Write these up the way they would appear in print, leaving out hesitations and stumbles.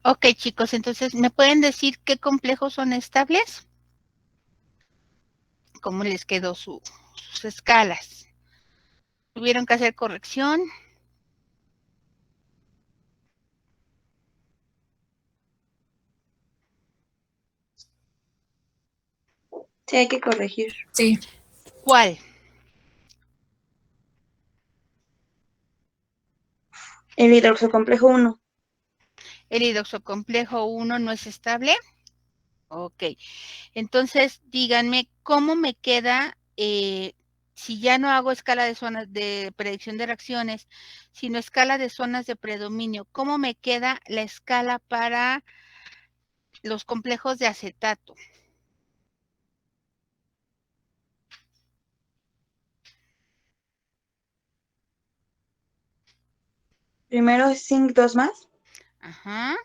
Ok, chicos, entonces, ¿me pueden decir qué complejos son estables? ¿Cómo les quedó sus escalas? ¿Tuvieron que hacer corrección? Sí, hay que corregir. Sí. ¿Cuál? El hidroxocomplejo 1. ¿El hidroxocomplejo 1 no es estable? Ok. Entonces, díganme, ¿cómo me queda si ya no hago escala de zonas de predicción de reacciones, sino escala de zonas de predominio? ¿Cómo me queda la escala para los complejos de acetato? Primero es zinc 2 más. Ajá.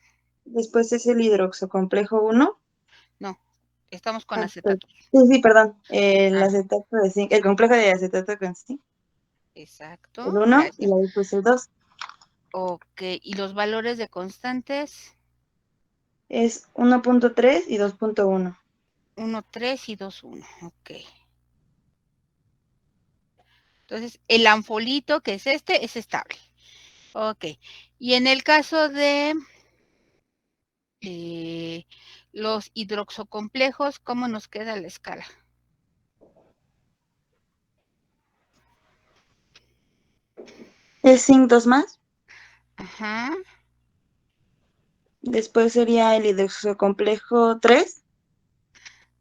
Después es el hidroxocomplejo 1. No, estamos con Ah, pues, acetatos. sí, sí, perdón. El Ah, acetato de zinc, el complejo de acetato con zinc. exacto, El 1 y gracias. después el 2. Ok, ¿y los valores de constantes? Es 1.3 y 2.1. 1, 3 y 2, 1. Ok. Entonces, el anfolito, que es este, es estable. Ok. Y en el caso de eh, los hidroxocomplejos, ¿cómo nos queda la escala? Es zinc 2 más. Ajá, Después sería el hidroxocomplejo 3.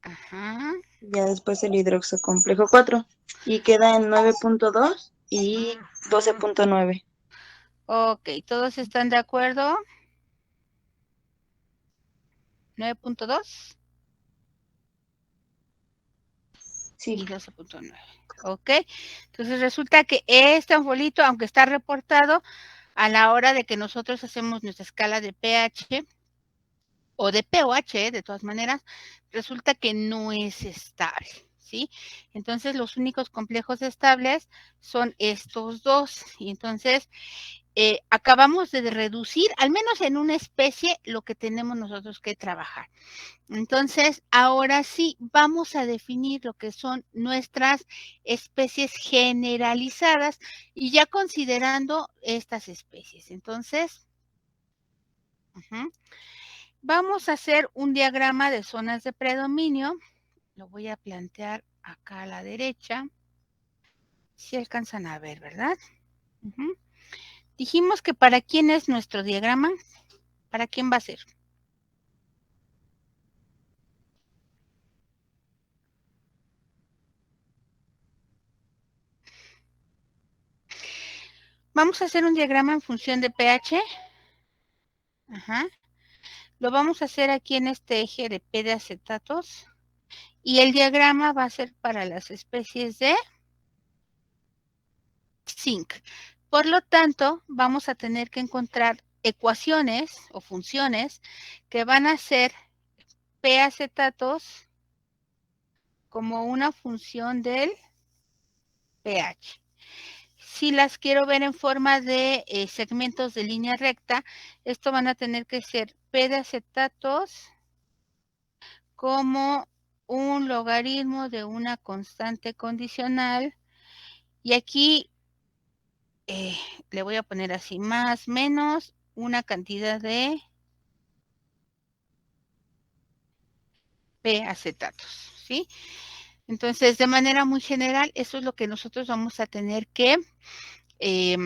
ajá. Ya después el hidroxocomplejo 4. Y queda en 9.2 y 12.9. Ok, ¿todos están de acuerdo? 9.2 Sí. y 12.9. Ok, entonces resulta que este anfolito, aunque está reportado, a la hora de que nosotros hacemos nuestra escala de pH o de pOH, de todas maneras, resulta que no es estable, ¿sí? Entonces, los únicos complejos estables son estos dos. Y entonces, acabamos de reducir, al menos en una especie, lo que tenemos nosotros que trabajar. Entonces, ahora sí, vamos a definir lo que son nuestras especies generalizadas y ya considerando estas especies. Entonces, vamos a hacer un diagrama de zonas de predominio. Lo voy a plantear acá a la derecha. Si alcanzan a ver, ¿verdad? Dijimos que para quién es nuestro diagrama, para quién va a ser. Vamos a hacer un diagrama en función de pH. Ajá. Lo vamos a hacer aquí en este eje de P de acetatos. Y el diagrama va a ser para las especies de zinc. Por lo tanto, vamos a tener que encontrar ecuaciones o funciones que van a ser P acetatos como una función del pH. Si las quiero ver en forma de segmentos de línea recta, esto van a tener que ser P de acetatos como un logaritmo de una constante condicional. Y aquí le voy a poner así, más, menos, una cantidad de P acetatos, ¿sí? Entonces, de manera muy general, eso es lo que nosotros vamos a tener que eh,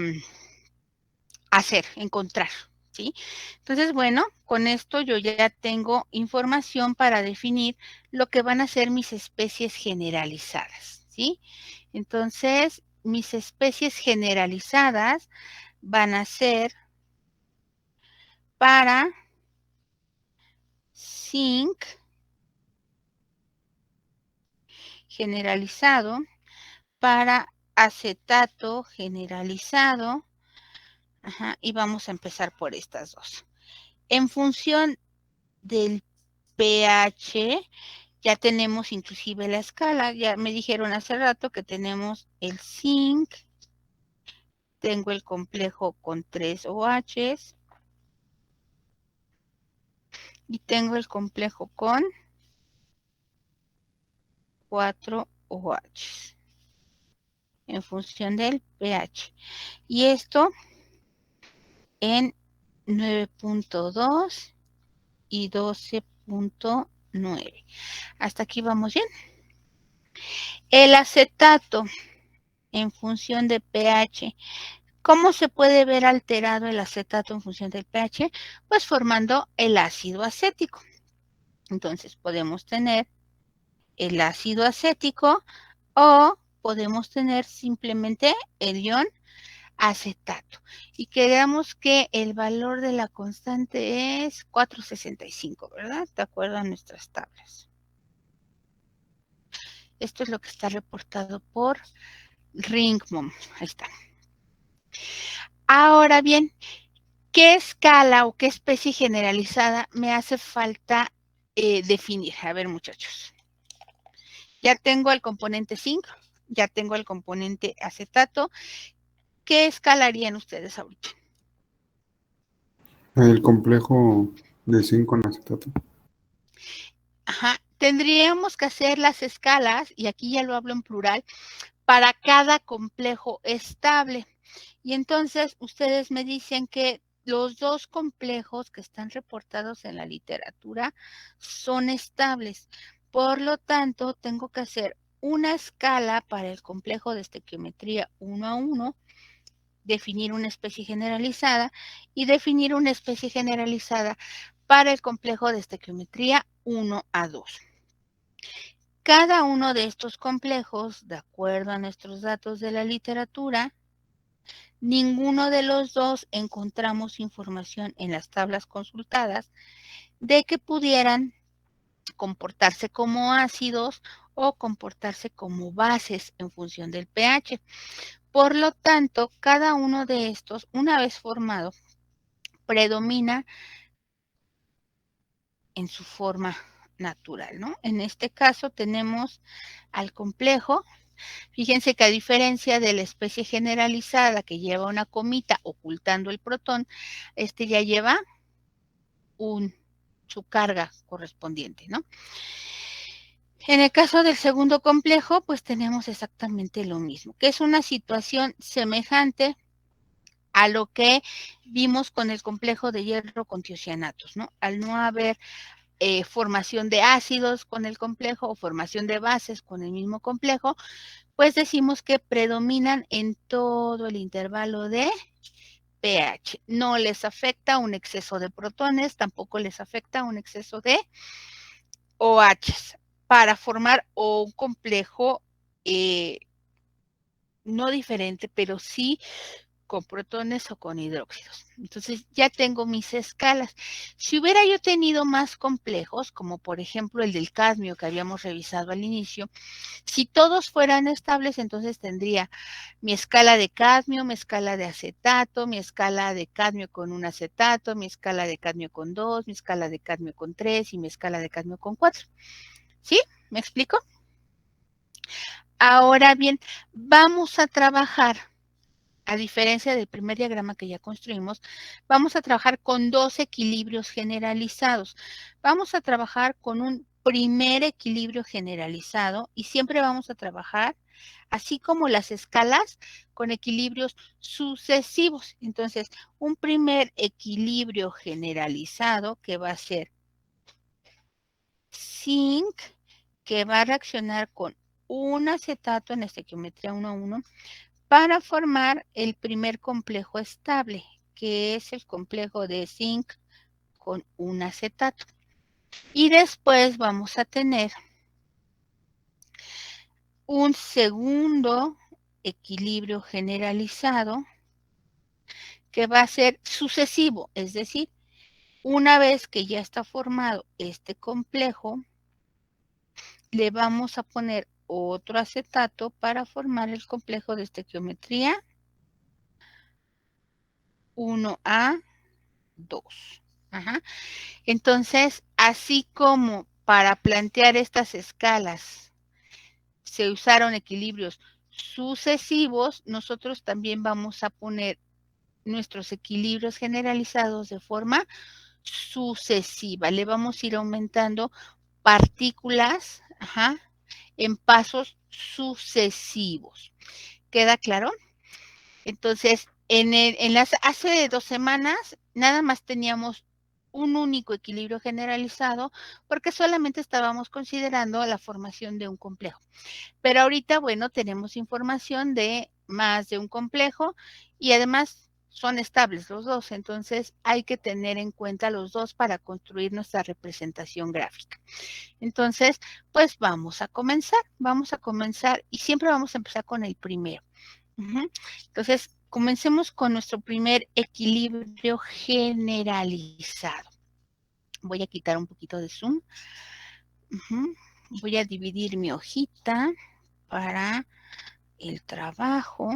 hacer, encontrar, ¿sí? Entonces, bueno, con esto yo ya tengo información para definir lo que van a ser mis especies generalizadas, ¿sí? Entonces, mis especies generalizadas van a ser para zinc generalizado, para acetato generalizado, ajá, y vamos a empezar por estas dos. En función del pH, ya tenemos inclusive la escala, ya me dijeron hace rato que tenemos el zinc, tengo el complejo con 3 OHs, y tengo el complejo con 4 OH en función del pH. Y esto en 9.2 y 12.9. Hasta aquí vamos bien. El acetato en función de pH. ¿Cómo se puede ver alterado el acetato en función del pH? Pues formando el ácido acético. Entonces podemos tener el ácido acético o podemos tener simplemente el ion acetato. Y quedamos que el valor de la constante es 4.65, ¿verdad? De acuerdo a nuestras tablas. Esto es lo que está reportado por Ringmom. Ahí está. Ahora bien, ¿qué escala o qué especie generalizada me hace falta definir? A ver, muchachos. Ya tengo el componente zinc, ya tengo el componente acetato. ¿Qué escala harían ustedes ahorita? El complejo de zinc con acetato. Ajá. Tendríamos que hacer las escalas, y aquí ya lo hablo en plural, para cada complejo estable. Y entonces ustedes me dicen que los dos complejos que están reportados en la literatura son estables. Por lo tanto, tengo que hacer una escala para el complejo de estequiometría 1 a 1, definir una especie generalizada y definir una especie generalizada para el complejo de estequiometría 1 a 2. Cada uno de estos complejos, de acuerdo a nuestros datos de la literatura, ninguno de los dos encontramos información en las tablas consultadas de que pudieran comportarse como ácidos o comportarse como bases en función del pH. Por lo tanto, cada uno de estos, una vez formado, predomina en su forma natural, ¿no? En este caso tenemos al complejo. Fíjense que a diferencia de la especie generalizada que lleva una comita ocultando el protón, este ya lleva su carga correspondiente, ¿no? En el caso del segundo complejo, pues tenemos exactamente lo mismo, que es una situación semejante a lo que vimos con el complejo de hierro con tiocianatos, ¿no? Al no haber formación de ácidos con el complejo o formación de bases con el mismo complejo, pues decimos que predominan en todo el intervalo de pH. No les afecta un exceso de protones, tampoco les afecta un exceso de OHs para formar un complejo no diferente, pero sí con protones o con hidróxidos. Entonces ya tengo mis escalas. Si hubiera yo tenido más complejos, como por ejemplo el del cadmio que habíamos revisado al inicio, si todos fueran estables, entonces tendría mi escala de cadmio, mi escala de acetato, mi escala de cadmio con un acetato, mi escala de cadmio con 2, mi escala de cadmio con 3 y mi escala de cadmio con 4. ¿Sí? ¿Me explico? Ahora bien, vamos a trabajar, a diferencia del primer diagrama que ya construimos, vamos a trabajar con dos equilibrios generalizados. Vamos a trabajar con un primer equilibrio generalizado y siempre vamos a trabajar, así como las escalas, con equilibrios sucesivos. Entonces, un primer equilibrio generalizado que va a ser zinc, que va a reaccionar con un acetato en estequiometría 1 a 1 para formar el primer complejo estable, que es el complejo de zinc con un acetato. Y después vamos a tener un segundo equilibrio generalizado que va a ser sucesivo, es decir, una vez que ya está formado este complejo, le vamos a poner otro acetato para formar el complejo de estequiometría 1A2. Ajá. Entonces, así como para plantear estas escalas se usaron equilibrios sucesivos, nosotros también vamos a poner nuestros equilibrios generalizados de forma sucesiva. Le vamos a ir aumentando partículas, en pasos sucesivos. ¿Queda claro? Entonces, hace 2 semanas nada más teníamos un único equilibrio generalizado porque solamente estábamos considerando la formación de un complejo. Pero ahorita, bueno, tenemos información de más de un complejo y además son estables los dos, entonces hay que tener en cuenta los dos para construir nuestra representación gráfica. Entonces, pues vamos a comenzar y siempre vamos a empezar con el primero. Entonces, comencemos con nuestro primer equilibrio generalizado. Voy a quitar un poquito de zoom. Voy a dividir mi hojita para el trabajo.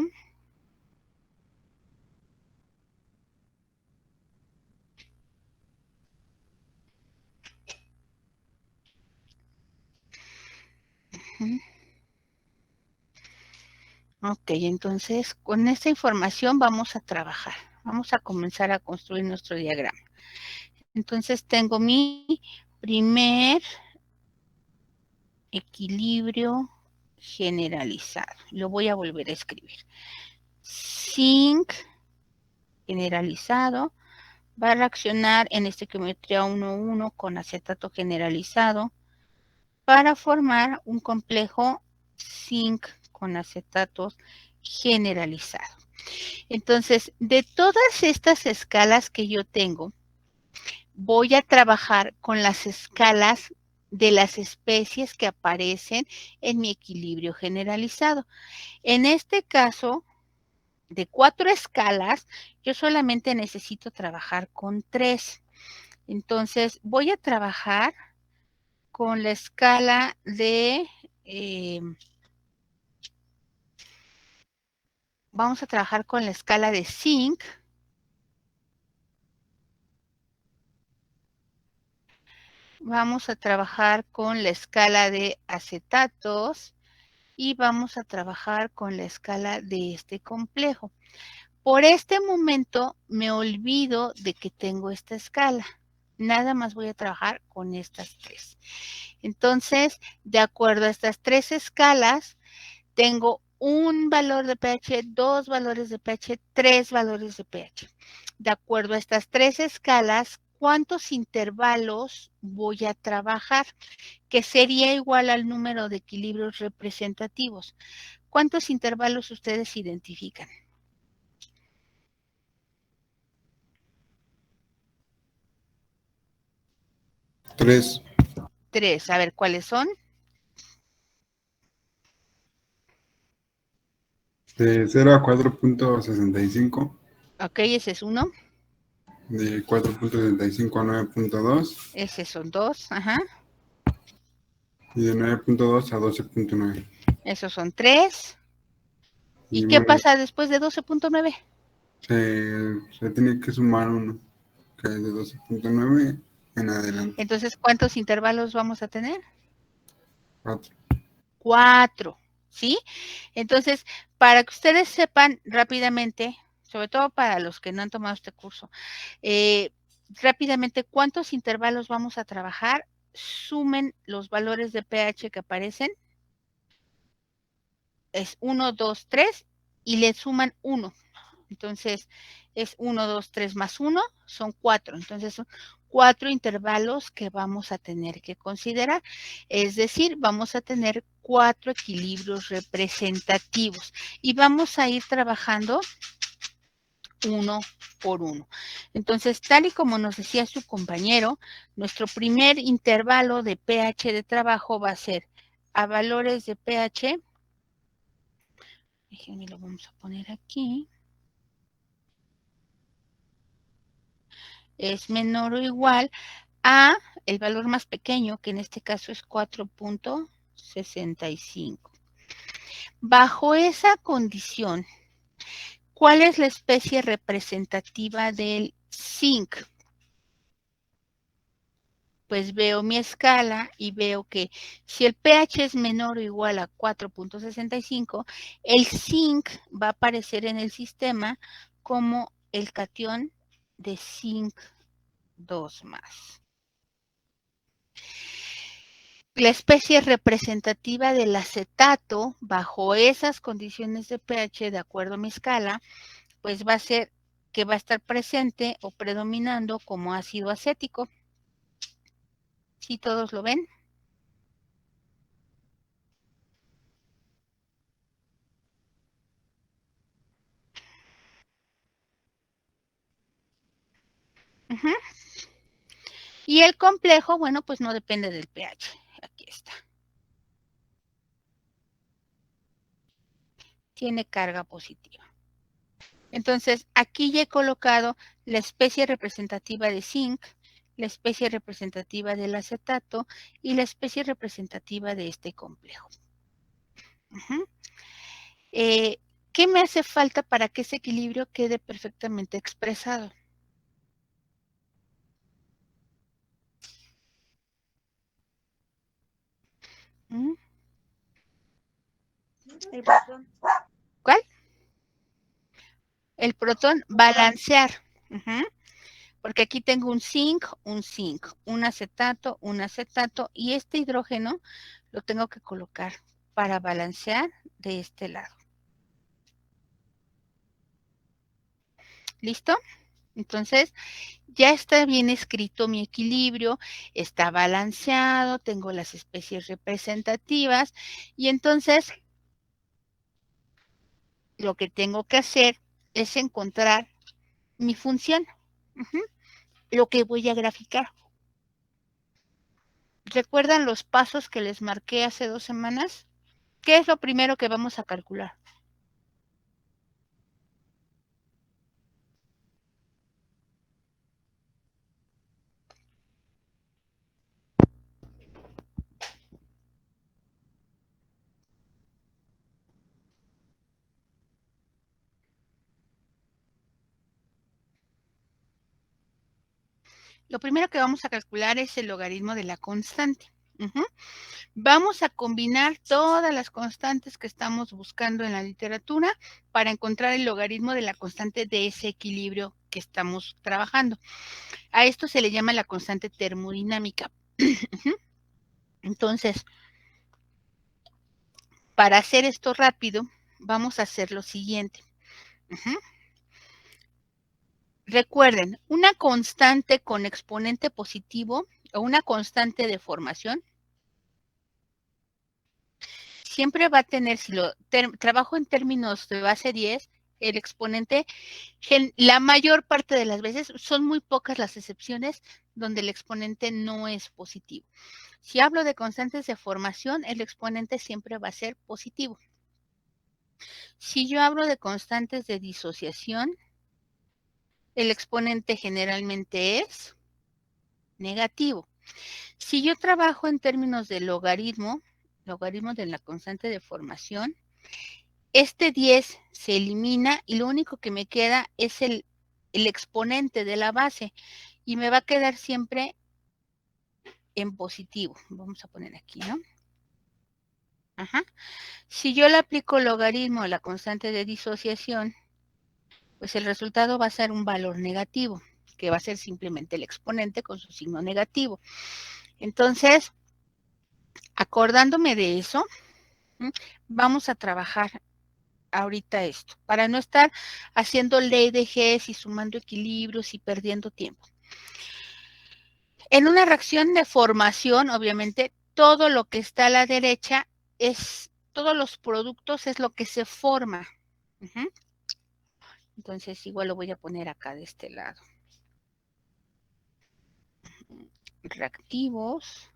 Ok, entonces con esta información vamos a trabajar. Vamos a comenzar a construir nuestro diagrama. Entonces tengo mi primer equilibrio generalizado. Lo voy a volver a escribir. Zinc generalizado va a reaccionar en estequiometría 1,1 con acetato generalizado para formar un complejo zinc con acetatos generalizado. Entonces, de todas estas escalas que yo tengo, voy a trabajar con las escalas de las especies que aparecen en mi equilibrio generalizado. En este caso, de 4 escalas, yo solamente necesito trabajar con 3. Entonces, voy a trabajar con la escala de... vamos a trabajar con la escala de zinc. Vamos a trabajar con la escala de acetatos y vamos a trabajar con la escala de este complejo. Por este momento me olvido de que tengo esta escala. Nada más voy a trabajar con estas 3. Entonces, de acuerdo a estas 3 escalas, tengo un valor de pH, 2 valores de pH, 3 valores de pH. De acuerdo a estas 3 escalas, ¿cuántos intervalos voy a trabajar? Que sería igual al número de equilibrios representativos. ¿Cuántos intervalos ustedes identifican? 3. 3. A ver, ¿cuáles son? De 0 a 4.65. Ok, ese es 1. De 4.65 a 9.2. Ese son 2. Ajá. Y de 9.2 a 12.9. Esos son 3. ¿Y qué pasa después de 12.9? Se tiene que sumar uno, que es de 12.9 en adelante. Entonces, ¿cuántos intervalos vamos a tener? 4. 4, ¿sí? Entonces, para que ustedes sepan rápidamente, sobre todo para los que no han tomado este curso, rápidamente, ¿cuántos intervalos vamos a trabajar? Sumen los valores de pH que aparecen. Es 1, 2, 3 y le suman 1. Entonces, es 1, 2, 3 más 1, son 4. Entonces, son 4 intervalos que vamos a tener que considerar. Es decir, vamos a tener 4 equilibrios representativos y vamos a ir trabajando uno por uno. Entonces, tal y como nos decía su compañero, nuestro primer intervalo de pH de trabajo va a ser a valores de pH. Déjenme lo vamos a poner aquí. Es menor o igual a el valor más pequeño, que en este caso es 4.65. Bajo esa condición, ¿cuál es la especie representativa del zinc? Pues veo mi escala y veo que si el pH es menor o igual a 4.65, el zinc va a aparecer en el sistema como el catión de zinc 2 más. La especie representativa del acetato, bajo esas condiciones de pH, de acuerdo a mi escala, pues va a ser que va a estar presente o predominando como ácido acético. ¿Sí todos lo ven? Uh-huh. Y el complejo, bueno, pues no depende del pH. Aquí está. Tiene carga positiva. Entonces, aquí ya he colocado la especie representativa de zinc, la especie representativa del acetato y la especie representativa de este complejo. Uh-huh. ¿Qué me hace falta para que ese equilibrio quede perfectamente expresado? ¿Mm? ¿Cuál? El protón balancear. Uh-huh. Porque aquí tengo un zinc, un acetato, y este hidrógeno lo tengo que colocar para balancear de este lado. ¿Listo? Entonces, ya está bien escrito mi equilibrio, está balanceado, tengo las especies representativas y entonces lo que tengo que hacer es encontrar mi función, lo que voy a graficar. ¿Recuerdan los pasos que les marqué hace 2 semanas? ¿Qué es lo primero que vamos a calcular? Lo primero que vamos a calcular es el logaritmo de la constante. Vamos a combinar todas las constantes que estamos buscando en la literatura para encontrar el logaritmo de la constante de ese equilibrio que estamos trabajando. A esto se le llama la constante termodinámica. Entonces, para hacer esto rápido, vamos a hacer lo siguiente. Recuerden, una constante con exponente positivo o una constante de formación siempre va a tener, si lo trabajo en términos de base 10, el exponente, la mayor parte de las veces, son muy pocas las excepciones donde el exponente no es positivo. Si hablo de constantes de formación, el exponente siempre va a ser positivo. Si yo hablo de constantes de disociación, el exponente generalmente es negativo. Si yo trabajo en términos de logaritmo de la constante de formación, este 10 se elimina y lo único que me queda es el exponente de la base y me va a quedar siempre en positivo. Vamos a poner aquí, ¿no? Ajá. Si yo le aplico logaritmo a la constante de disociación, pues el resultado va a ser un valor negativo, que va a ser simplemente el exponente con su signo negativo. Entonces, acordándome de eso, vamos a trabajar ahorita esto, para no estar haciendo ley de Hess y sumando equilibrios y perdiendo tiempo. En una reacción de formación, obviamente, todo lo que está a la derecha es, todos los productos es lo que se forma. Entonces, igual lo voy a poner acá de este lado. Reactivos,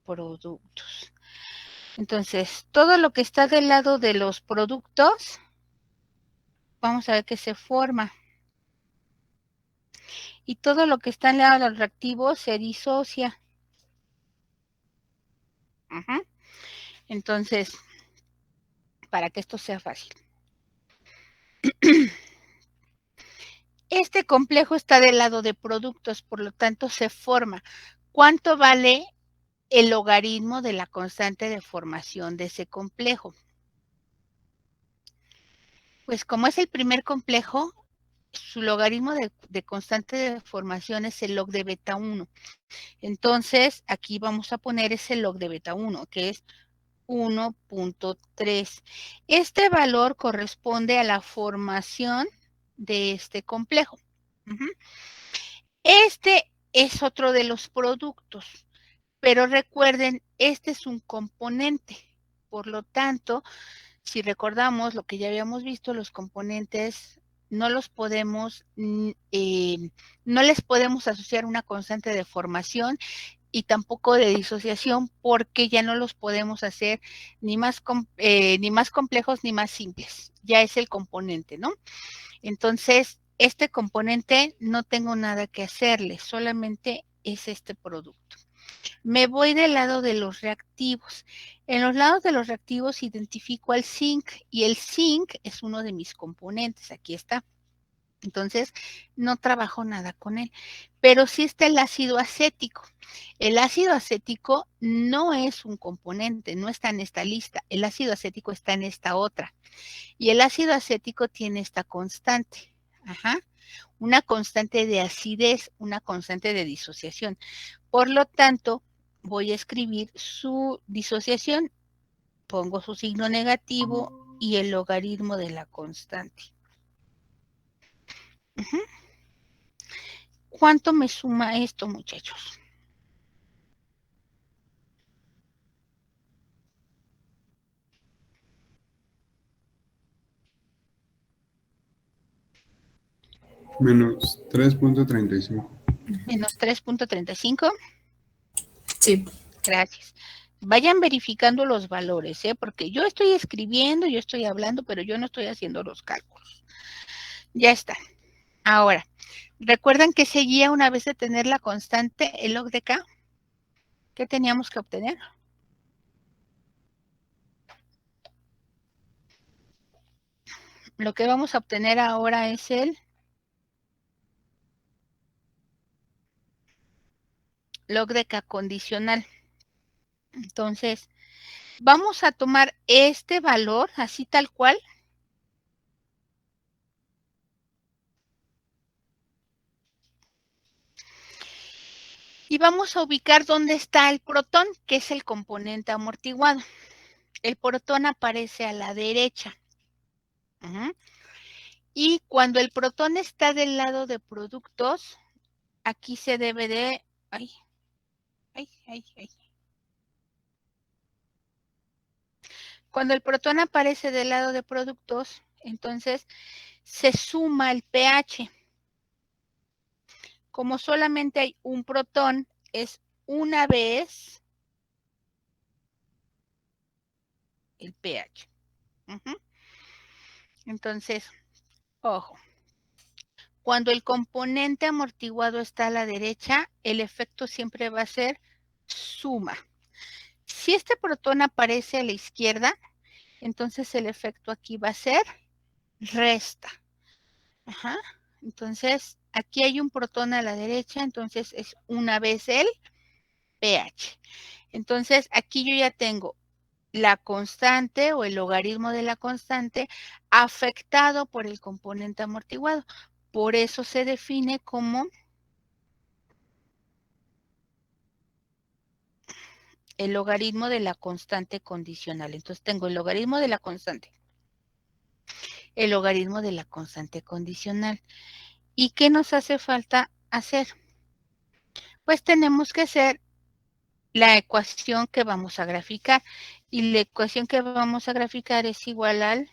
productos. Entonces, todo lo que está del lado de los productos, vamos a ver que se forma. Y todo lo que está al lado de los reactivos se disocia. Entonces, para que esto sea fácil. Este complejo está del lado de productos, por lo tanto se forma. ¿Cuánto vale el logaritmo de la constante de formación de ese complejo? Pues como es el primer complejo, su logaritmo de constante de deformación es el log de beta 1. Entonces, aquí vamos a poner ese log de beta 1, que es 1.3. Este valor corresponde a la formación de este complejo. Este es otro de los productos, pero recuerden, este es un componente. Por lo tanto, si recordamos lo que ya habíamos visto, los componentes no los podemos, no les podemos asociar una constante de formación y tampoco de disociación, porque ya no los podemos hacer ni más complejos ni más simples. Ya es el componente, ¿no? Entonces, este componente no tengo nada que hacerle, solamente es este producto. Me voy del lado de los reactivos. En los lados de los reactivos identifico al zinc y el zinc es uno de mis componentes. Aquí está. Entonces, no trabajo nada con él. Pero sí está el ácido acético. El ácido acético no es un componente, no está en esta lista. El ácido acético está en esta otra. Y el ácido acético tiene esta constante. Una constante de acidez, una constante de disociación. Por lo tanto, voy a escribir su disociación, pongo su signo negativo y el logaritmo de la constante. ¿Cuánto me suma esto, muchachos? Menos 3.35. Menos 3.35. Sí. Gracias. Vayan verificando los valores, porque yo estoy escribiendo, yo estoy hablando, pero yo no estoy haciendo los cálculos. Ya está. Ahora, ¿recuerdan que seguía una vez de tener la constante, el log de K? ¿Qué teníamos que obtener? Lo que vamos a obtener ahora es el log de K condicional. Entonces, vamos a tomar este valor, así tal cual. Y vamos a ubicar dónde está el protón, que es el componente amortiguado. El protón aparece a la derecha. Y cuando el protón está del lado de productos, aquí se debe de... Cuando el protón aparece del lado de productos, entonces se suma el pH. Como solamente hay un protón, es una vez el pH. Entonces, ojo. Cuando el componente amortiguado está a la derecha, el efecto siempre va a ser suma. Si este protón aparece a la izquierda, entonces el efecto aquí va a ser resta. Entonces, aquí hay un protón a la derecha, entonces es una vez el pH. Entonces, aquí yo ya tengo la constante o el logaritmo de la constante afectado por el componente amortiguado. Por eso se define como el logaritmo de la constante condicional. Entonces tengo el logaritmo de la constante, el logaritmo de la constante condicional. ¿Y qué nos hace falta hacer? Pues tenemos que hacer la ecuación que vamos a graficar. Y la ecuación que vamos a graficar es igual al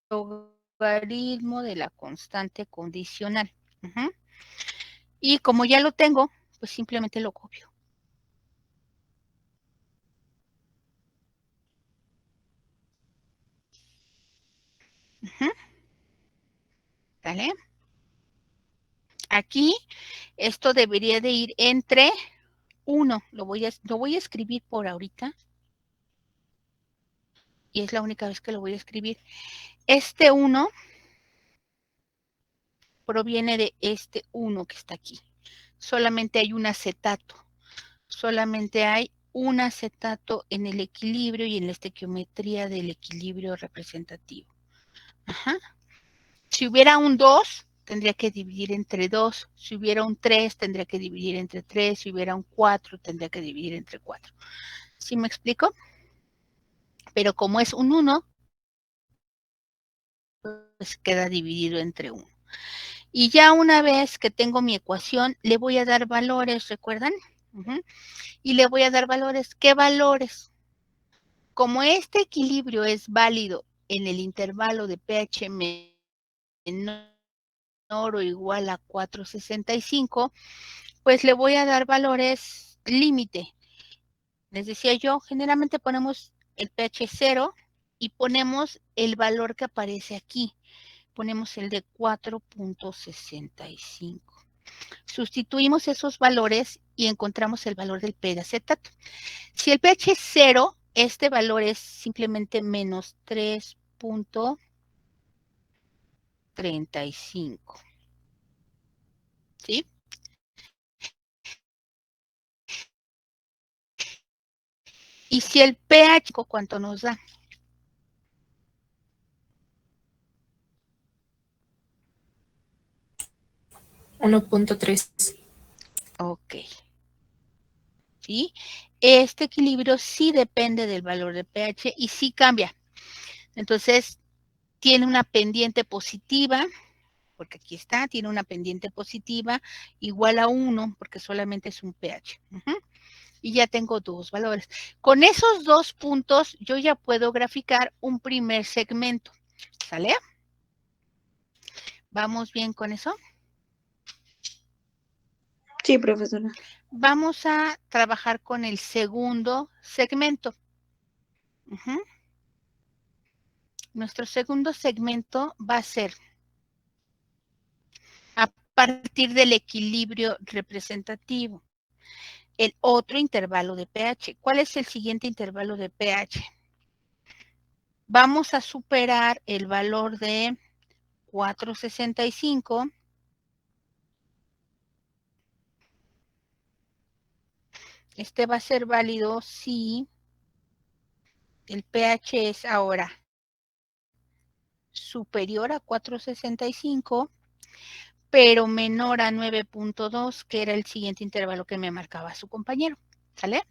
logaritmo de la constante condicional. Y como ya lo tengo, pues simplemente lo copio. ¿Vale? Aquí esto debería de ir entre 1. Lo voy a escribir por ahorita. Y es la única vez que lo voy a escribir. Este 1 proviene de este 1 que está aquí. solamente hay un acetato. Solamente hay un acetato en el equilibrio y en la estequiometría del equilibrio representativo. Ajá. Si hubiera un 2, tendría que dividir entre 2. Si hubiera un 3, tendría que dividir entre 3. Si hubiera un 4, tendría que dividir entre 4. ¿Sí me explico? Pero como es un 1, pues queda dividido entre 1. Y ya una vez que tengo mi ecuación, le voy a dar valores, ¿recuerdan? Y le voy a dar valores. ¿Qué valores? Como este equilibrio es válido en el intervalo de pH menor o igual a 4.65, pues le voy a dar valores límite. Les decía yo, generalmente ponemos el pH 0 y ponemos el valor que aparece aquí. Ponemos el de 4.65. Sustituimos esos valores y encontramos el valor del P de acetato. Si el pH es 0, este valor es simplemente menos 3.35. ¿Sí? Y si el pH, ¿cuánto nos da? 1.3. Ok. ¿Sí? Este equilibrio sí depende del valor de pH y sí cambia. Entonces, tiene una pendiente positiva, porque aquí está, tiene una pendiente positiva igual a 1, porque solamente es un pH. Y ya tengo dos valores. Con esos 2 puntos, yo ya puedo graficar un primer segmento. ¿Sale? ¿Vamos bien con eso? Sí, profesora. Vamos a trabajar con el segundo segmento. Nuestro segundo segmento va a ser a partir del equilibrio representativo. El otro intervalo de pH. ¿Cuál es el siguiente intervalo de pH? Vamos a superar el valor de 4.65. Este va a ser válido si el pH es ahora superior a 4.65, pero menor a 9.2, que era el siguiente intervalo que me marcaba su compañero. ¿Sale?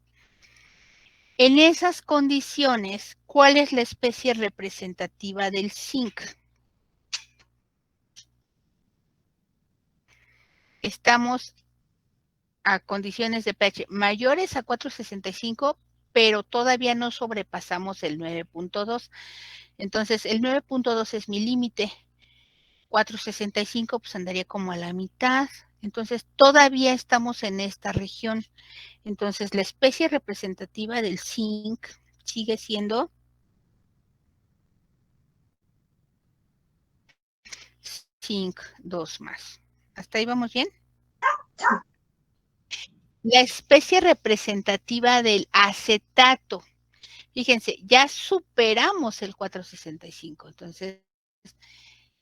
En esas condiciones, ¿cuál es la especie representativa del zinc? Estamos a condiciones de pH mayores a 4.65, pero todavía no sobrepasamos el 9.2. Entonces, el 9.2 es mi límite. 4.65 pues andaría como a la mitad. Entonces, todavía estamos en esta región. Entonces, la especie representativa del zinc sigue siendo zinc 2 más. ¿Hasta ahí vamos bien? La especie representativa del acetato. Fíjense, ya superamos el 4.65, entonces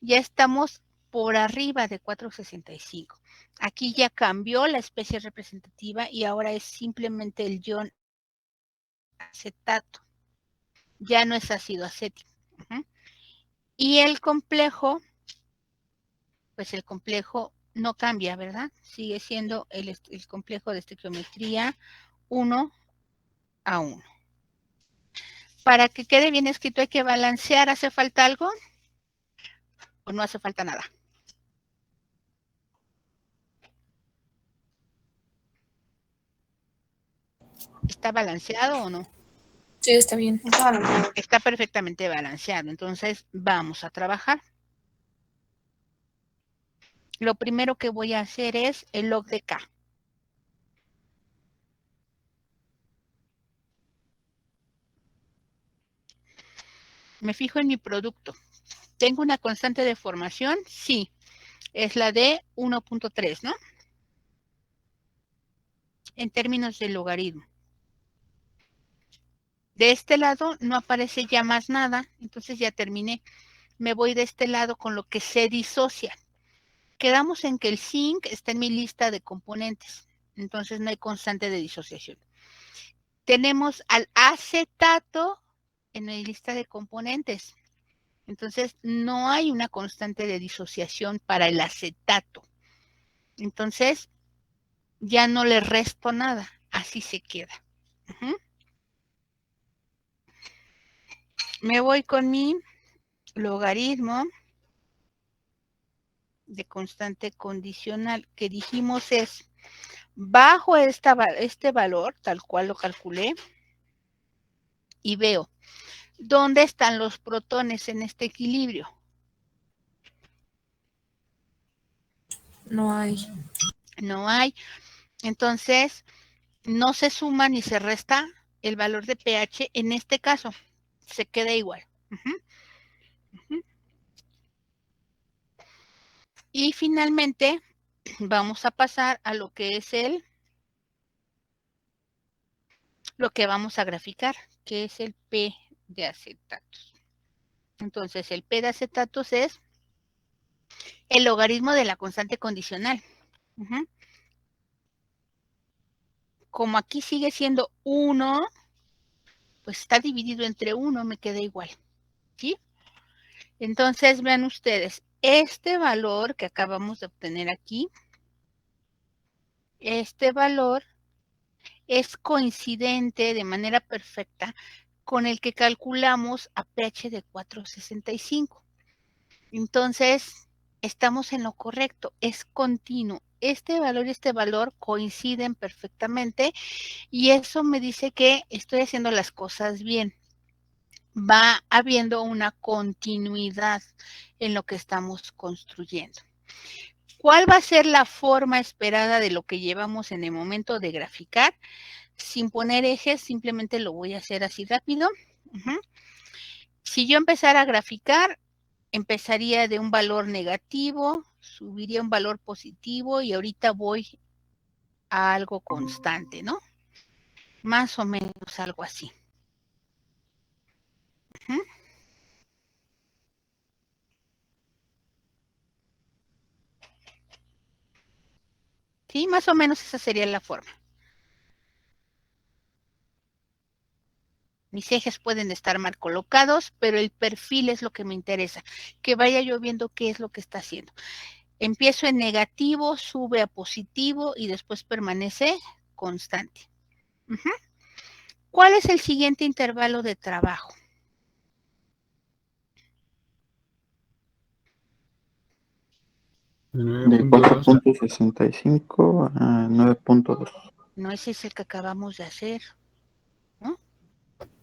ya estamos por arriba de 4.65. Aquí ya cambió la especie representativa y ahora es simplemente el ion acetato. Ya no es ácido acético. Y el complejo, pues el complejo no cambia, ¿verdad? Sigue siendo el complejo de estequiometría 1 a 1. Para que quede bien escrito hay que balancear. ¿Hace falta algo? ¿O no hace falta nada? ¿Está balanceado o no? Sí, está bien. Está perfectamente balanceado. Entonces, vamos a trabajar. Lo primero que voy a hacer es el log de K. Me fijo en mi producto. ¿Tengo una constante de formación? Sí. Es la de 1.3, ¿no? En términos de logaritmo. De este lado no aparece ya más nada. Entonces ya terminé. Me voy de este lado con lo que se disocia. quedamos en que el zinc está en mi lista de componentes, entonces no hay constante de disociación. Tenemos al acetato en mi lista de componentes, entonces no hay una constante de disociación para el acetato. Entonces ya no le resto nada, así se queda. Me voy con mi logaritmo de constante condicional, que dijimos es bajo este valor, tal cual lo calculé, y veo dónde están los protones en este equilibrio. No hay. No hay. Entonces, no se suma ni se resta el valor de pH en este caso. Se queda igual. Y finalmente, vamos a pasar a lo que es lo que vamos a graficar, que es el P de acetatos. Entonces, el P de acetatos es el logaritmo de la constante condicional. Como aquí sigue siendo 1, pues está dividido entre 1, me queda igual. ¿Sí? Entonces, vean ustedes, este valor que acabamos de obtener aquí, este valor es coincidente de manera perfecta con el que calculamos a pH de 4.65. Entonces, estamos en lo correcto, es continuo. Este valor y este valor coinciden perfectamente y eso me dice que estoy haciendo las cosas bien. Va habiendo una continuidad en lo que estamos construyendo. ¿Cuál va a ser la forma esperada de lo que llevamos en el momento de graficar? Sin poner ejes, simplemente lo voy a hacer así rápido. Si yo empezara a graficar, empezaría de un valor negativo, subiría un valor positivo y ahorita voy a algo constante, ¿no? Más o menos algo así. Sí, más o menos esa sería la forma. Mis ejes pueden estar mal colocados, pero el perfil es lo que me interesa. Que vaya yo viendo qué es lo que está haciendo. Empiezo en negativo, sube a positivo y después permanece constante. ¿Cuál es el siguiente intervalo de trabajo? De 4.65 a 9.2. No, ese es el que acabamos de hacer, ¿no?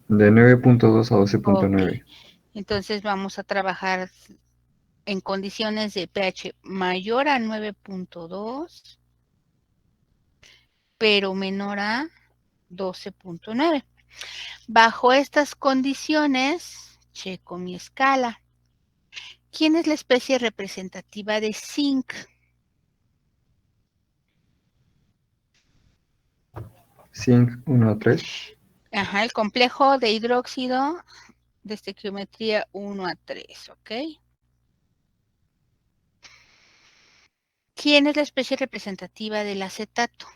De 9.2 a 12.9. Ok. Entonces vamos a trabajar en condiciones de pH mayor a 9.2, pero menor a 12.9. Bajo estas condiciones, checo mi escala. ¿Quién es la especie representativa de zinc? Zinc 1 a 3. Ajá, el complejo de hidróxido de estequiometría 1 a 3, ¿ok? ¿Quién es la especie representativa del acetato?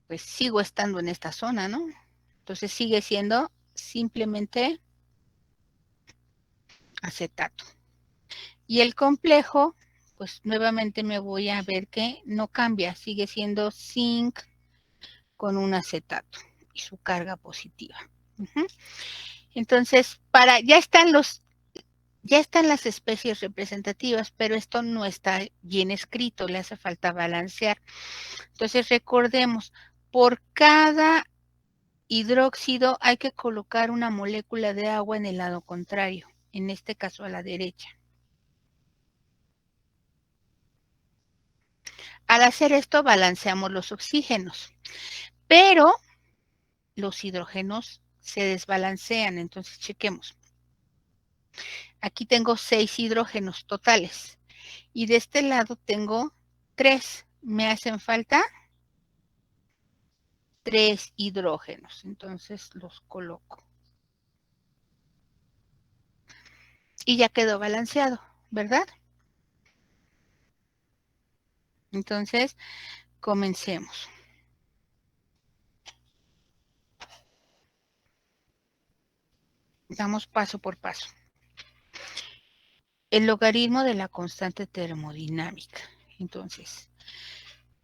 Pues sigo estando en esta zona, ¿no? Entonces sigue siendo simplemente acetato. Y el complejo, pues nuevamente me voy a ver que no cambia, sigue siendo zinc con un acetato y su carga positiva. Entonces, ya están las especies representativas, pero esto no está bien escrito, le hace falta balancear. Entonces, recordemos, por cada hidróxido hay que colocar una molécula de agua en el lado contrario, en este caso a la derecha. Al hacer esto, balanceamos los oxígenos, pero los hidrógenos se desbalancean, entonces chequemos. Aquí tengo 6 hidrógenos totales y de este lado tengo 3. ¿Me hacen falta? 3 hidrógenos. Entonces los coloco. Y ya quedó balanceado, ¿verdad? Entonces, comencemos. Damos paso por paso. El logaritmo de la constante termodinámica. Entonces,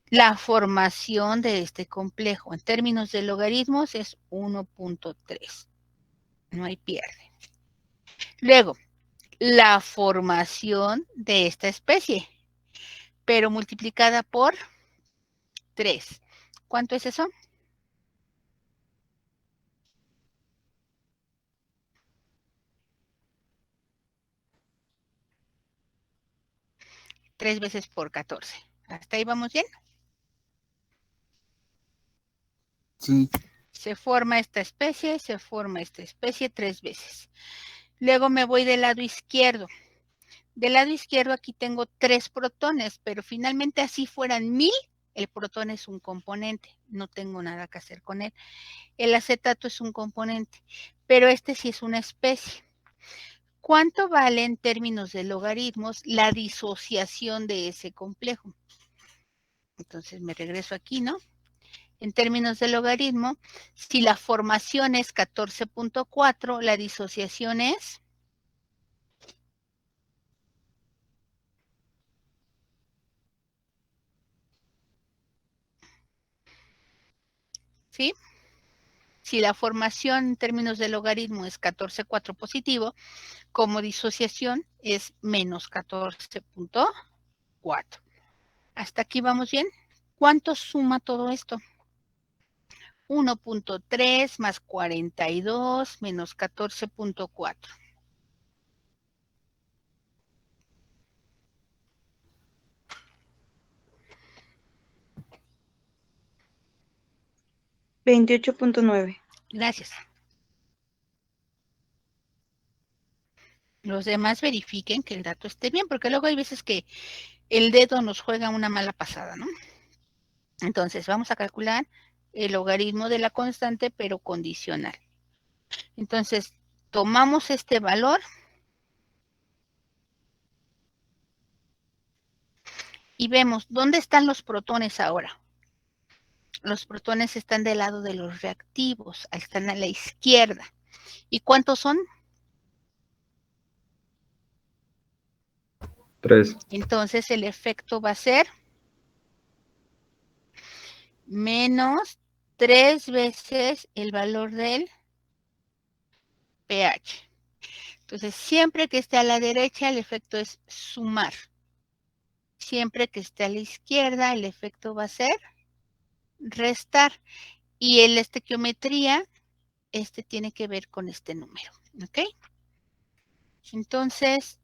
la formación de este complejo en términos de logaritmos es 1.3. No hay pierde. Luego, la formación de esta especie, pero multiplicada por 3. ¿Cuánto es eso? Tres veces por 14. ¿Hasta ahí vamos bien? Sí. Se forma esta especie 3 veces. Luego me voy del lado izquierdo. Del lado izquierdo aquí tengo 3 protones, pero finalmente así fueran 1000, el protón es un componente, no tengo nada que hacer con él. El acetato es un componente, pero este sí es una especie. ¿Cuánto vale en términos de logaritmos la disociación de ese complejo? Entonces me regreso aquí, ¿no? En términos de logaritmo, si la formación es 14.4, la disociación es... ¿Sí? Si la formación en términos de logaritmo es 14.4 positivo, como disociación es menos 14.4. ¿Hasta aquí vamos bien? ¿Cuánto suma todo esto? 1.3 más 42 menos 14.4. $28.9. Gracias. Los demás verifiquen que el dato esté bien, porque luego hay veces que el dedo nos juega una mala pasada, ¿no? Entonces, vamos a calcular el logaritmo de la constante, pero condicional. Entonces, tomamos este valor y vemos dónde están los protones ahora. Los protones están del lado de los reactivos, están a la izquierda. ¿Y cuántos son? 3. Entonces, el efecto va a ser menos 3 veces el valor del pH. Entonces, siempre que esté a la derecha, el efecto es sumar. Siempre que esté a la izquierda, el efecto va a ser restar. Y en la estequiometría, tiene que ver con este número. ¿Ok? Entonces,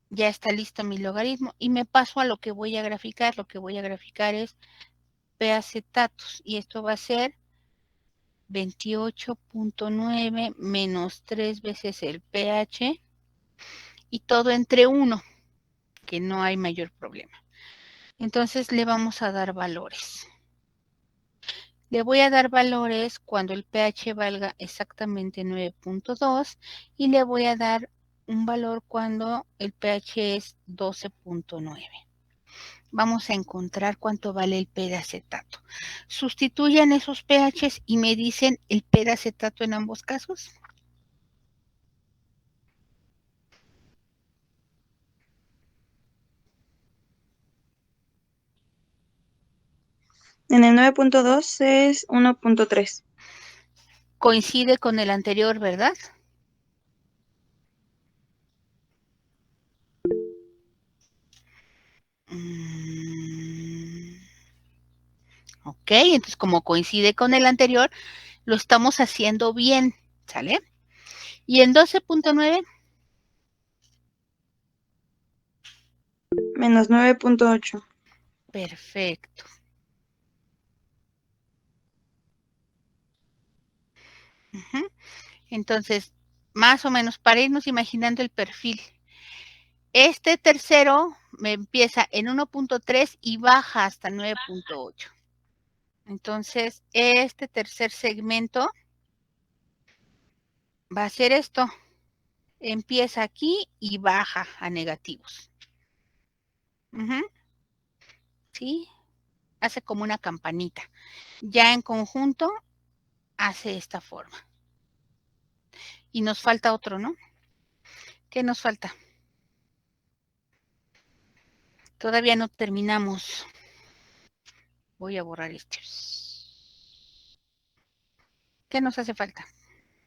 ya está listo mi logaritmo. Y me paso a lo que voy a graficar. Lo que voy a graficar es P acetatos. Y esto va a ser 28.9 menos 3 veces el pH. Y todo entre 1, que no hay mayor problema. Entonces le vamos a dar valores. Le voy a dar valores cuando el pH valga exactamente 9.2 y le voy a dar un valor cuando el pH es 12.9. Vamos a encontrar cuánto vale el P de acetato. Sustituyan esos pHs y me dicen el P de acetato en ambos casos. En el 9.2 es 1.3. Coincide con el anterior, ¿verdad? Ok, entonces como coincide con el anterior, lo estamos haciendo bien, ¿sale? Y en 12.9, Menos 9.8. perfecto. Entonces, más o menos, para irnos imaginando el perfil. Este tercero me empieza en 1.3 y baja hasta 9.8. Entonces, este tercer segmento va a ser esto. Empieza aquí y baja a negativos. ¿Sí? Hace como una campanita. Ya en conjunto hace esta forma. Y nos falta otro, ¿no? ¿Qué nos falta? Todavía no terminamos. Voy a borrar este. ¿Qué nos hace falta?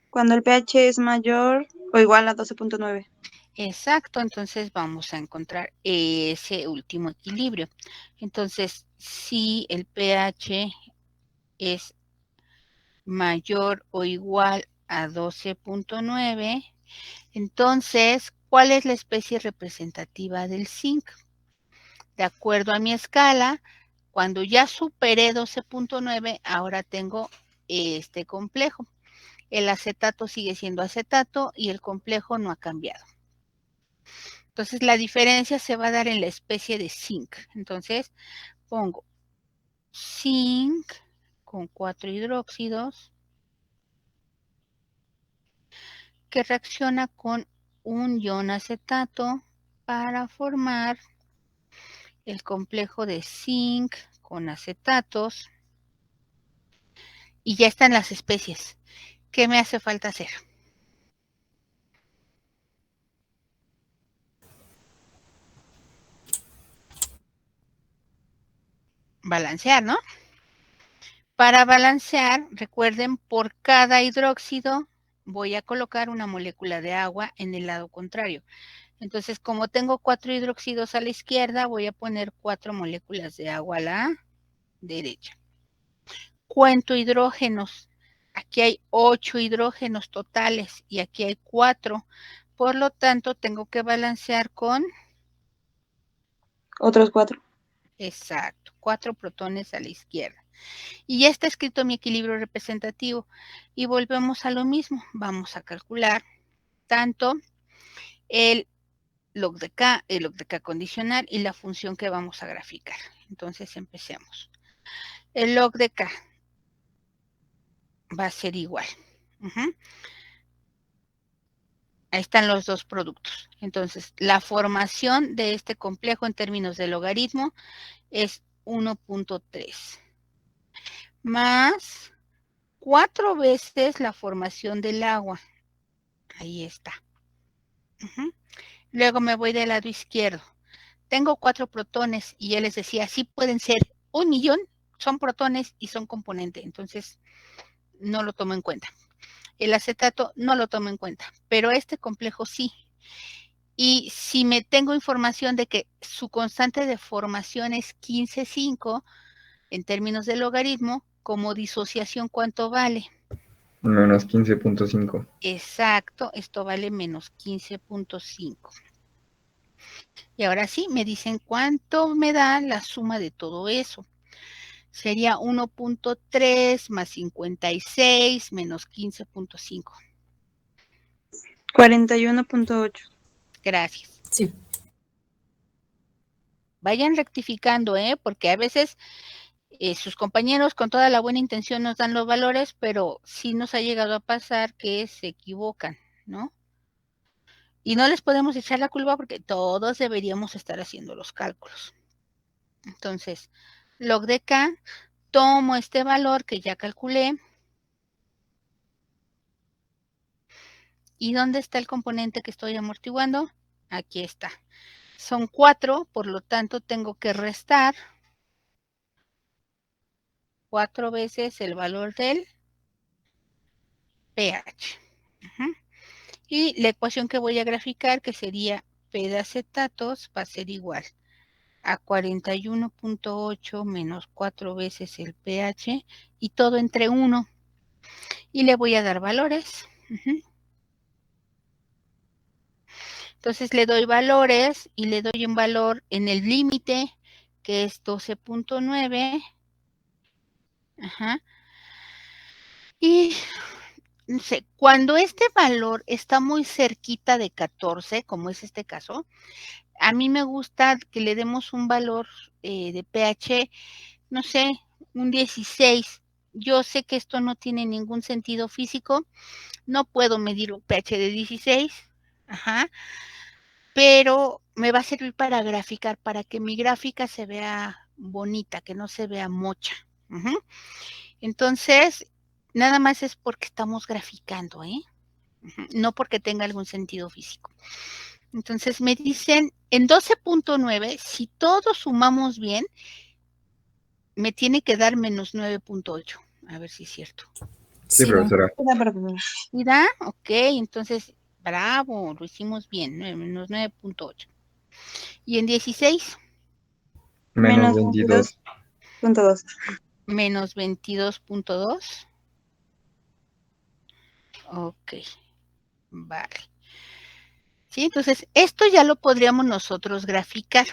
Cuando el pH es mayor o igual a 12.9. Exacto, entonces vamos a encontrar ese último equilibrio. Entonces, si el pH es mayor o igual a 12.9, entonces, ¿cuál es la especie representativa del zinc? De acuerdo a mi escala, cuando ya superé 12.9, ahora tengo este complejo. El acetato sigue siendo acetato y el complejo no ha cambiado. Entonces, la diferencia se va a dar en la especie de zinc. Entonces, pongo zinc con 4 hidróxidos que reacciona con un ion acetato para formar el complejo de zinc con acetatos. Y ya están las especies. ¿Qué me hace falta hacer? Balancear, ¿no? Para balancear, recuerden, por cada hidróxido voy a colocar una molécula de agua en el lado contrario. Entonces, como tengo 4 hidróxidos a la izquierda, voy a poner 4 moléculas de agua a la derecha. Cuento hidrógenos. Aquí hay 8 hidrógenos totales y aquí hay 4. Por lo tanto, tengo que balancear con... Otros 4. Exacto, 4 protones a la izquierda. Y ya está escrito mi equilibrio representativo. Y volvemos a lo mismo. Vamos a calcular tanto el log de K, el log de K condicional y la función que vamos a graficar. Entonces empecemos. El log de K va a ser igual. Ahí están los dos productos. Entonces, la formación de este complejo en términos de logaritmo es 1.3 más 4 veces la formación del agua. Ahí está. Luego me voy del lado izquierdo. Tengo 4 protones y él les decía, sí pueden ser 1.000.000, son protones y son componente. Entonces, no lo tomo en cuenta. El acetato no lo tomo en cuenta, pero este complejo sí. Y si me tengo información de que su constante de formación es 15,5 en términos de logaritmo, como disociación, ¿cuánto vale? Menos 15.5. Exacto, esto vale menos 15.5. Y ahora sí, me dicen cuánto me da la suma de todo eso. Sería 1.3 más 56 menos 15.5. 41.8. Gracias. Sí. Vayan rectificando, porque a veces sus compañeros con toda la buena intención nos dan los valores, pero sí nos ha llegado a pasar que se equivocan, ¿no? Y no les podemos echar la culpa porque todos deberíamos estar haciendo los cálculos. Entonces, log de K, tomo este valor que ya calculé. ¿Y dónde está el componente que estoy amortiguando? Aquí está. Son 4, por lo tanto tengo que restar 4 veces el valor del pH. Y la ecuación que voy a graficar, que sería P de acetatos, va a ser igual a 41.8 menos 4 veces el pH y todo entre 1. Y le voy a dar valores. Entonces le doy valores y le doy un valor en el límite, que es 12.9. Y no sé, cuando este valor está muy cerquita de 14, como es este caso, a mí me gusta que le demos un valor de pH, no sé, un 16. Yo sé que esto no tiene ningún sentido físico, no puedo medir un pH de 16, ajá, pero me va a servir para graficar, para que mi gráfica se vea bonita, que no se vea mocha. Ujú. Entonces, nada más es porque estamos graficando, ¿eh? Ujú, no porque tenga algún sentido físico. Entonces me dicen, en 12.9, si todos sumamos bien, me tiene que dar menos 9.8. A ver si es cierto. Sí, Sí, profesora. Queda perfecto. ¿Sí da? Ok, entonces, bravo, lo hicimos bien, menos 9.8. Y en 16, Menos Menos 22. 22.2. menos 22.2. Ok, vale. Sí, entonces, esto ya lo podríamos nosotros graficar.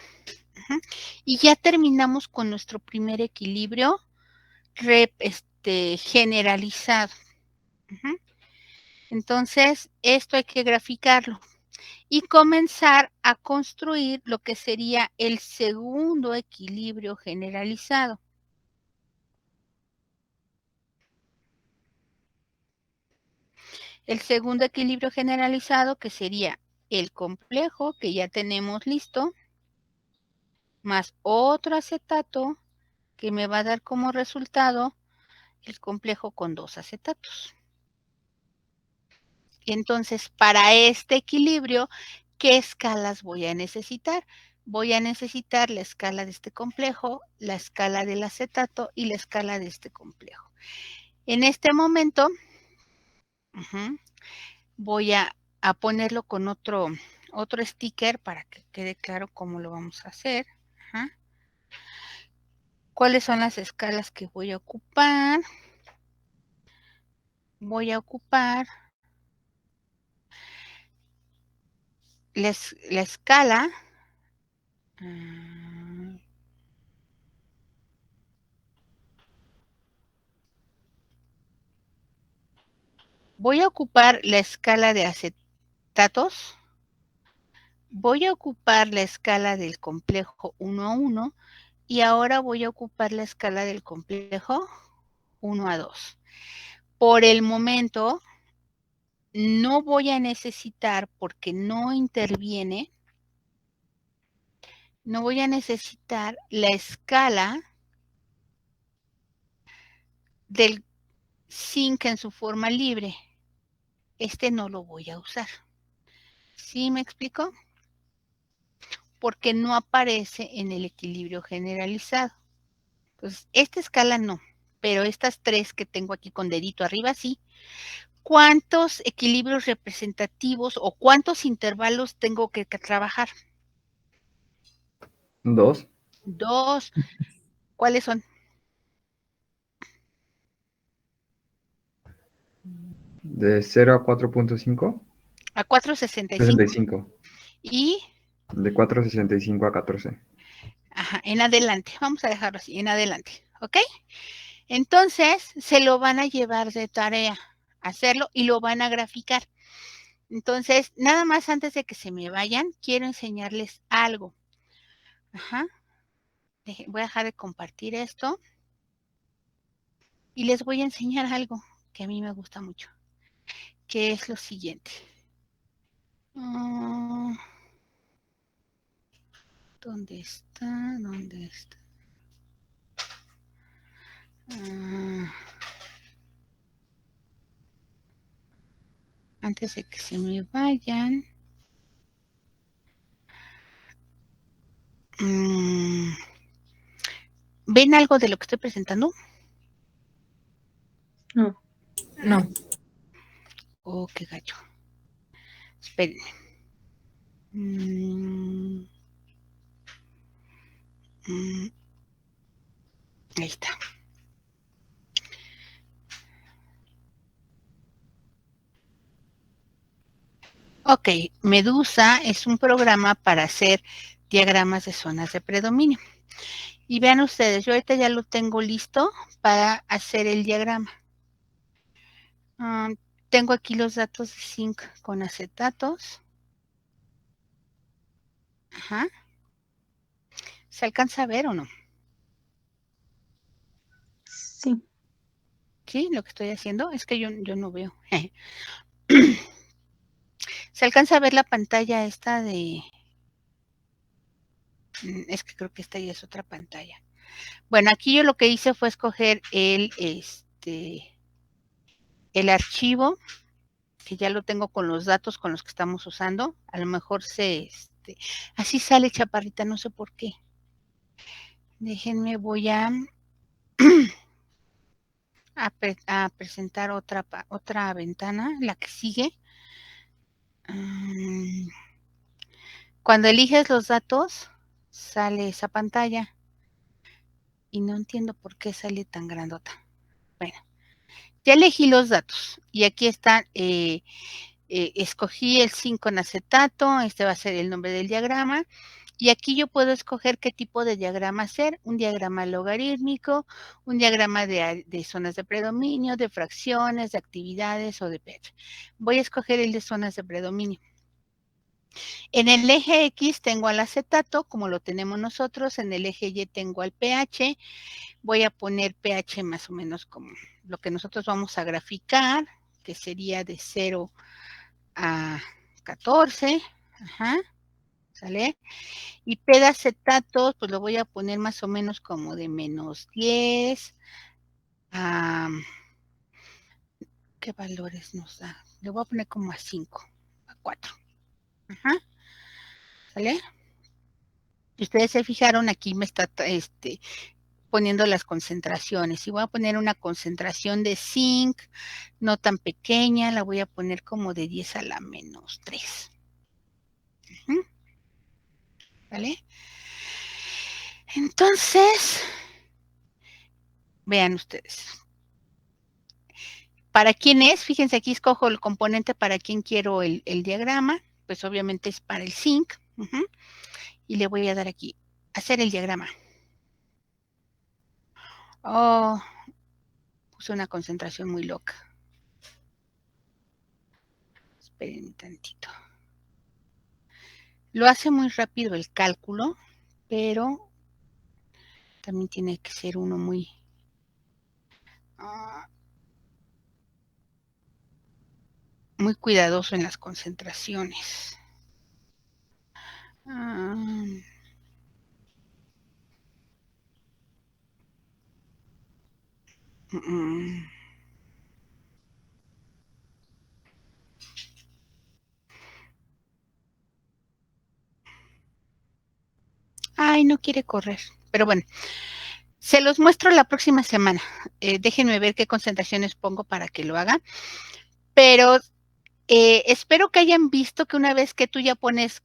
Ujú. Y ya terminamos con nuestro primer equilibrio generalizado. Ujú. Entonces, esto hay que graficarlo y comenzar a construir lo que sería el segundo equilibrio generalizado. El segundo equilibrio generalizado, que sería el complejo, que ya tenemos listo, más otro acetato, que me va a dar como resultado el complejo con 2 acetatos. Entonces, para este equilibrio, ¿qué escalas voy a necesitar? Voy a necesitar la escala de este complejo, la escala del acetato y la escala de este complejo. En este momento, voy a ponerlo con otro sticker para que quede claro cómo lo vamos a hacer. Ajá. ¿Cuáles son las escalas que voy a ocupar? Voy a ocupar la escala. Voy a ocupar la escala de acetatos. Voy a ocupar la escala del complejo 1 a 1 y ahora voy a ocupar la escala del complejo 1 a 2. Por el momento, no voy a necesitar, porque no interviene, no voy a necesitar la escala del zinc en su forma libre. Este no lo voy a usar. ¿Sí me explico? Porque no aparece en el equilibrio generalizado. Entonces, esta escala no, pero estas tres que tengo aquí con dedito arriba sí. ¿Cuántos equilibrios representativos o cuántos intervalos tengo que trabajar? 2. 2. ¿Cuáles son? De 0 a 4.5. A 4.65 65. y De 4.65 a 14. ajá, en adelante. Vamos a dejarlo así, en adelante. ¿Ok? Entonces, se lo van a llevar de tarea, hacerlo y lo van a graficar. Entonces, nada más antes de que se me vayan, quiero enseñarles algo. Ajá. Voy a dejar de compartir esto y les voy a enseñar algo que a mí me gusta mucho, que es lo siguiente. ¿Dónde está? ¿Dónde está? Antes de que se me vayan. ¿Ven algo de lo que estoy presentando? No. no. Oh, qué gacho. Espérenme. Ahí está. Ok, Medusa es un programa para hacer diagramas de zonas de predominio. Y vean ustedes, yo ahorita ya lo tengo listo para hacer el diagrama. Tengo aquí los datos de zinc con acetatos. Ajá. ¿Se alcanza a ver o no? Sí. ¿Sí? Lo que estoy haciendo es que yo no veo. ¿Se alcanza a ver la pantalla esta de...? Es que creo que esta ya es otra pantalla. Bueno, aquí yo lo que hice fue escoger el archivo, que ya lo tengo con los datos con los que estamos usando. A lo mejor así sale, chaparrita, no sé por qué. Déjenme, voy a presentar otra ventana, la que sigue. Cuando eliges los datos, sale esa pantalla. Y no entiendo por qué sale tan grandota. Bueno, ya elegí los datos. Y aquí están, escogí el zinc con acetato. Este va a ser el nombre del diagrama. Y aquí yo puedo escoger qué tipo de diagrama hacer. Un diagrama logarítmico, un diagrama de zonas de predominio, de fracciones, de actividades o de pH. Voy a escoger el de zonas de predominio. En el eje X tengo al acetato, como lo tenemos nosotros. En el eje Y tengo al pH. Voy a poner pH más o menos como lo que nosotros vamos a graficar, que sería de 0 a 14. Ajá, ¿sale? Y P de acetato, pues lo voy a poner más o menos como de menos 10 a... ¿Qué valores nos da? Le voy a poner como a 5, a 4. Ajá, ¿sale? Si ustedes se fijaron, aquí me está poniendo las concentraciones. Y voy a poner una concentración de zinc, no tan pequeña, la voy a poner como de 10 a la menos 3. ¿Vale? Entonces, vean ustedes. ¿Para quién es? Fíjense, aquí escojo el componente para quien quiero el diagrama. Pues obviamente es para el zinc. Y le voy a dar aquí, hacer el diagrama. Oh, puse una concentración muy loca. Esperen un tantito. Lo hace muy rápido el cálculo, pero también tiene que ser uno muy... muy cuidadoso en las concentraciones. Ay, no quiere correr. Pero bueno, se los muestro la próxima semana. Déjenme ver qué concentraciones pongo para que lo hagan. Pero espero que hayan visto que una vez que tú ya pones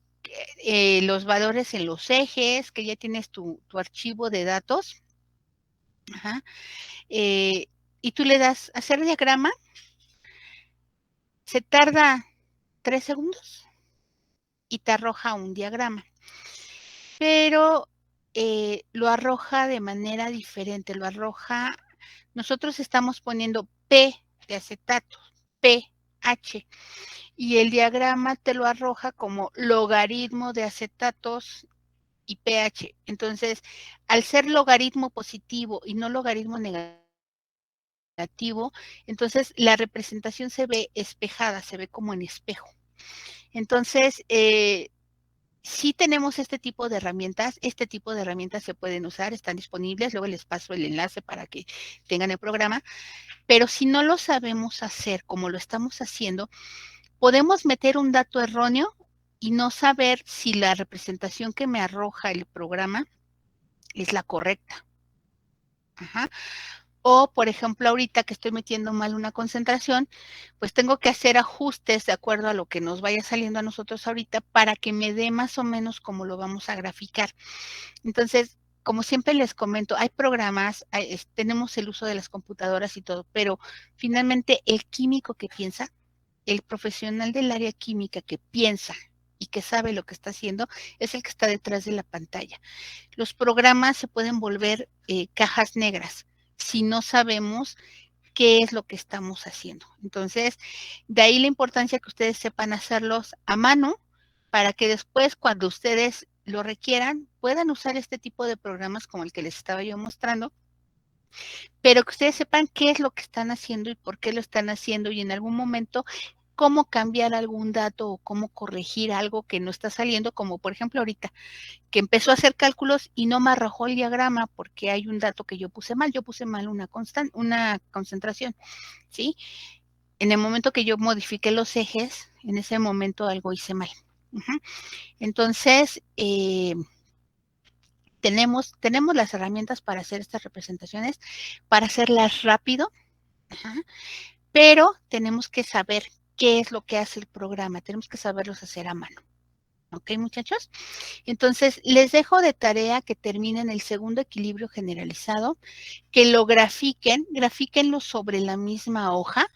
los valores en los ejes, que ya tienes tu archivo de datos, ajá, y tú le das hacer diagrama, se tarda 3 segundos y te arroja un diagrama. Pero lo arroja de manera diferente, lo arroja, nosotros estamos poniendo P de acetato, pH, y el diagrama te lo arroja como logaritmo de acetatos y pH. Entonces, al ser logaritmo positivo y no logaritmo negativo, entonces la representación se ve espejada, se ve como en espejo. Entonces, sí tenemos este tipo de herramientas se pueden usar, están disponibles, luego les paso el enlace para que tengan el programa, pero si no lo sabemos hacer como lo estamos haciendo, podemos meter un dato erróneo y no saber si la representación que me arroja el programa es la correcta. Ajá. O, por ejemplo, ahorita que estoy metiendo mal una concentración, pues tengo que hacer ajustes de acuerdo a lo que nos vaya saliendo a nosotros ahorita para que me dé más o menos cómo lo vamos a graficar. Entonces, como siempre les comento, hay programas, tenemos el uso de las computadoras y todo, pero finalmente el químico que piensa, el profesional del área química que piensa y que sabe lo que está haciendo, es el que está detrás de la pantalla. Los programas se pueden volver cajas negras si no sabemos qué es lo que estamos haciendo. Entonces, de ahí la importancia que ustedes sepan hacerlos a mano para que después, cuando ustedes lo requieran, puedan usar este tipo de programas como el que les estaba yo mostrando pero que ustedes sepan qué es lo que están haciendo y por qué lo están haciendo y en algún momento cómo cambiar algún dato o cómo corregir algo que no está saliendo, como por ejemplo ahorita, que empezó a hacer cálculos y no me arrojó el diagrama porque hay un dato que yo puse mal una concentración, ¿sí? En el momento que yo modifiqué los ejes, en ese momento algo hice mal. Entonces, tenemos las herramientas para hacer estas representaciones, para hacerlas rápido, pero tenemos que saber qué es lo que hace el programa, tenemos que saberlos hacer a mano. ¿Ok, muchachos? Entonces, les dejo de tarea que terminen el segundo equilibrio generalizado, que lo grafíquenlo sobre la misma hoja.